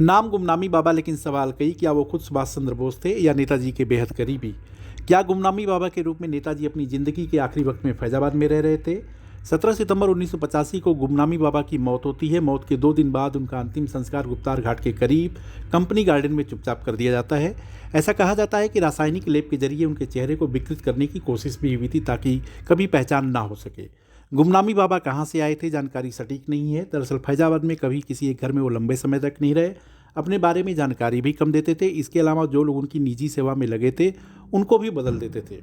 नाम गुमनामी बाबा, लेकिन सवाल कई, क्या वो खुद सुभाष चंद्र बोस थे या नेताजी के बेहद करीबी? क्या गुमनामी बाबा के रूप में नेताजी अपनी ज़िंदगी के आखिरी वक्त में फैजाबाद में रह रहे थे? 17 सितंबर 1985 को गुमनामी बाबा की मौत होती है। मौत के 2 दिन बाद उनका अंतिम संस्कार गुप्तार घाट के करीब कंपनी गार्डन में चुपचाप कर दिया जाता है। ऐसा कहा जाता है कि रासायनिक लेप के जरिए उनके चेहरे को विकृत करने की कोशिश भी हुई थी ताकि कभी पहचान ना हो सके। गुमनामी बाबा कहाँ से आए थे, जानकारी सटीक नहीं है। दरअसल फैजाबाद में कभी किसी एक घर में वो लंबे समय तक नहीं रहे, अपने बारे में जानकारी भी कम देते थे। इसके अलावा जो लोग उनकी निजी सेवा में लगे थे उनको भी बदल देते थे।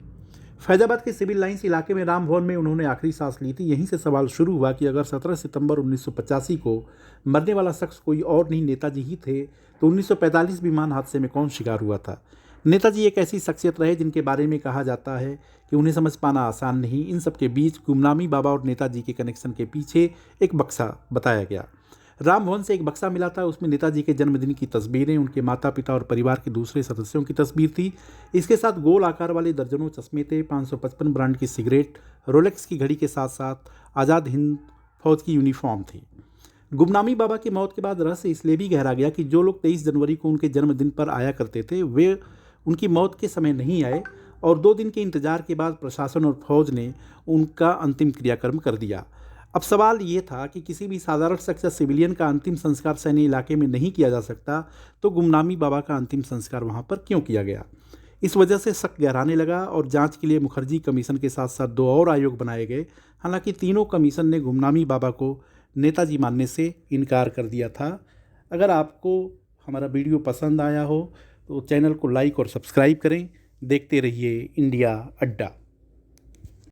फैजाबाद के सिविल लाइंस इलाके में राम भवन में उन्होंने आखिरी सांस ली थी। यहीं से सवाल शुरू हुआ कि अगर 17 सितंबर 1985 को मरने वाला शख्स कोई और नहीं नेताजी ही थे, तो 1945 विमान हादसे में कौन शिकार हुआ था? नेताजी एक ऐसी शख्सियत रहे जिनके बारे में कहा जाता है कि उन्हें समझ पाना आसान नहीं। इन सब के बीच गुमनामी बाबा और नेताजी के कनेक्शन के पीछे एक बक्सा बताया गया। राम भवन से एक बक्सा मिला था, उसमें नेताजी के जन्मदिन की तस्वीरें, उनके माता पिता और परिवार के दूसरे सदस्यों की तस्वीर थी। इसके साथ गोल आकार वाले दर्जनों चश्मे थे, 555 ब्रांड की सिगरेट, रोलेक्स की घड़ी के साथ साथ आज़ाद हिंद फौज की यूनिफॉर्म थी। गुमनामी बाबा की मौत के बाद रहस्य इसलिए भी गहरा गया कि जो लोग 23 जनवरी को उनके जन्मदिन पर आया करते थे वे उनकी मौत के समय नहीं आए, और 2 दिन के इंतजार के बाद प्रशासन और फौज ने उनका अंतिम क्रियाक्रम कर दिया। अब सवाल ये था कि किसी भी साधारण शख्स या सिविलियन का अंतिम संस्कार सैन्य इलाके में नहीं किया जा सकता, तो गुमनामी बाबा का अंतिम संस्कार वहाँ पर क्यों किया गया? इस वजह से शक गहराने लगा और जांच के लिए मुखर्जी कमीशन के साथ साथ 2 और आयोग बनाए गए। हालांकि तीनों कमीशन ने गुमनामी बाबा को नेताजी मानने से इनकार कर दिया था। अगर आपको हमारा वीडियो पसंद आया हो तो चैनल को लाइक और सब्सक्राइब करें। देखते रहिए इंडिया अड्डा।